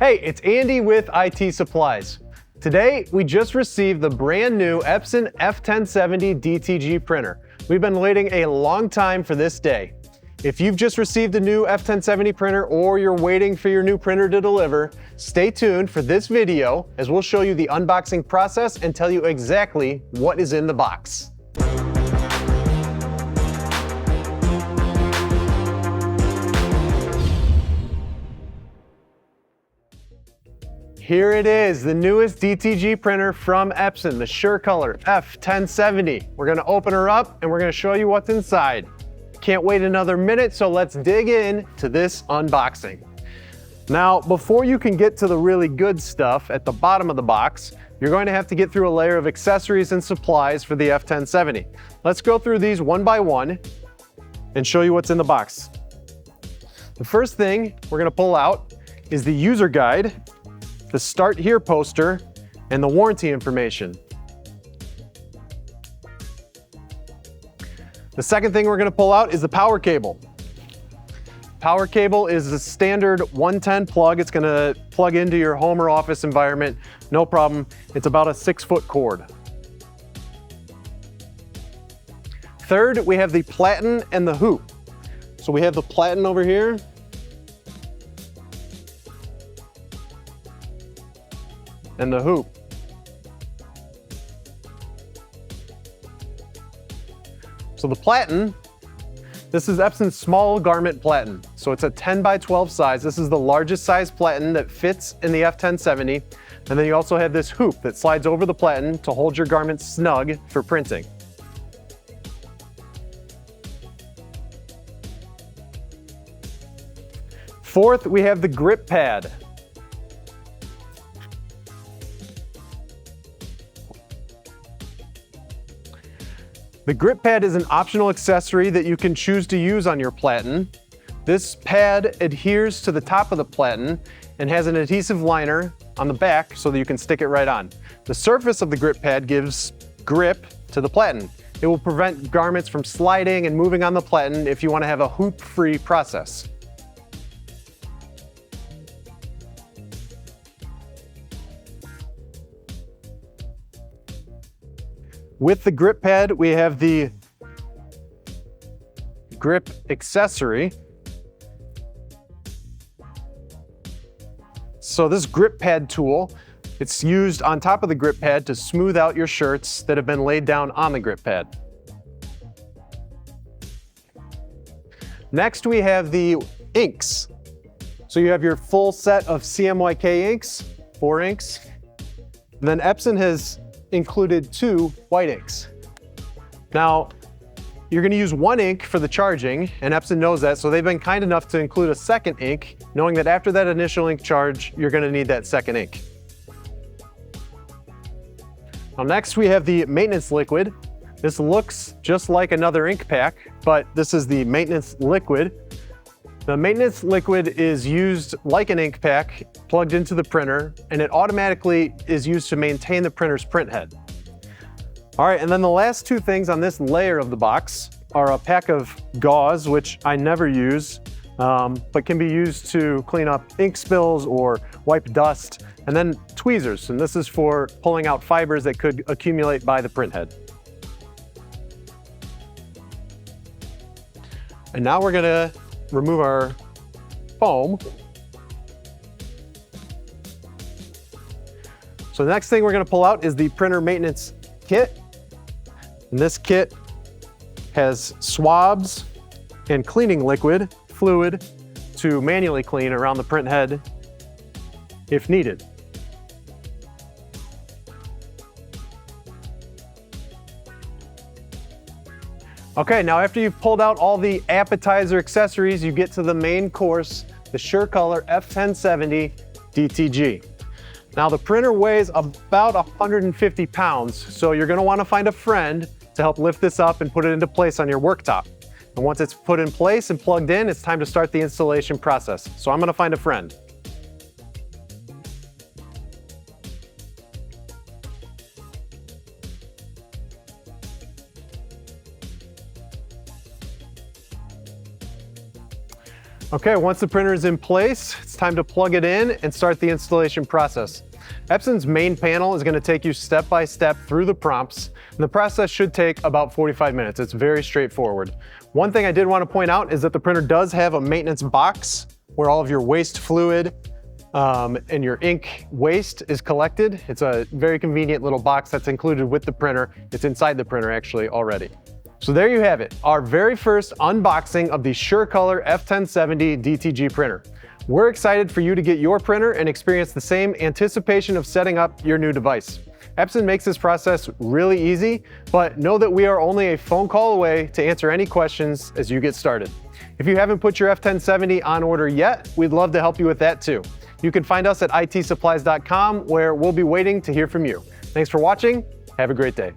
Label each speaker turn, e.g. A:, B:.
A: Hey, it's Andy with IT Supplies. Today, we just received the brand new Epson F1070 DTG printer. We've been waiting a long time for this day. If you've just received a new F1070 printer or you're waiting for your new printer to deliver, stay tuned for this video as we'll show you the unboxing process and tell you exactly what is in the box. Here it is, the newest DTG printer from Epson, the SureColor F1070. We're gonna open her up and we're gonna show you what's inside. Can't wait another minute, so let's dig in to this unboxing. Now, before you can get to the really good stuff at the bottom of the box, you're going to have to get through a layer of accessories and supplies for the F1070. Let's go through these one by one and show you what's in the box. The first thing we're gonna pull out is the user guide, the Start Here poster, and the warranty information. The second thing we're gonna pull out is the power cable. Power cable is a standard 110 plug. It's gonna plug into your home or office environment, no problem. It's about a 6-foot cord. Third, we have the platen and the hoop. So we have the platen over here. And the hoop. So the platen, this is Epson's small garment platen. So it's a 10 by 12 size. This is the largest size platen that fits in the F1070. And then you also have this hoop that slides over the platen to hold your garments snug for printing. Fourth, we have the grip pad. The grip pad is an optional accessory that you can choose to use on your platen. This pad adheres to the top of the platen and has an adhesive liner on the back so that you can stick it right on. The surface of the grip pad gives grip to the platen. It will prevent garments from sliding and moving on the platen if you want to have a hoop-free process. With the grip pad, we have the grip accessory. So this grip pad tool, it's used on top of the grip pad to smooth out your shirts that have been laid down on the grip pad. Next, we have the inks. So you have your full set of CMYK inks, 4 inks. And then Epson has included 2 white inks. Now, you're gonna use 1 ink for the charging, and Epson knows that, so they've been kind enough to include a second ink, knowing that after that initial ink charge, you're gonna need that second ink. Now next we have the maintenance liquid. This looks just like another ink pack, but this is the maintenance liquid. The maintenance liquid is used like an ink pack, plugged into the printer, and it automatically is used to maintain the printer's print head. All right, and then the last 2 things on this layer of the box are a pack of gauze, which I never use, but can be used to clean up ink spills or wipe dust, and then tweezers, and this is for pulling out fibers that could accumulate by the print head. And now we're gonna remove our foam. So the next thing we're gonna pull out is the printer maintenance kit. And this kit has swabs and cleaning liquid, fluid, to manually clean around the print head if needed. Okay, now after you've pulled out all the appetizer accessories, you get to the main course, the SureColor F1070 DTG. Now the printer weighs about 150 pounds, so you're gonna wanna find a friend to help lift this up and put it into place on your worktop. And once it's put in place and plugged in, it's time to start the installation process. So I'm gonna find a friend. Okay, once the printer is in place, it's time to plug it in and start the installation process. Epson's main panel is going to take you step by step through the prompts, and the process should take about 45 minutes. It's very straightforward. One thing I did want to point out is that the printer does have a maintenance box where all of your waste fluid and your ink waste is collected. It's a very convenient little box that's included with the printer. It's inside the printer actually already. So there you have it, our very first unboxing of the SureColor F1070 DTG printer. We're excited for you to get your printer and experience the same anticipation of setting up your new device. Epson makes this process really easy, but know that we are only a phone call away to answer any questions as you get started. If you haven't put your F1070 on order yet, we'd love to help you with that too. You can find us at itsupplies.com, where we'll be waiting to hear from you. Thanks for watching. Have a great day.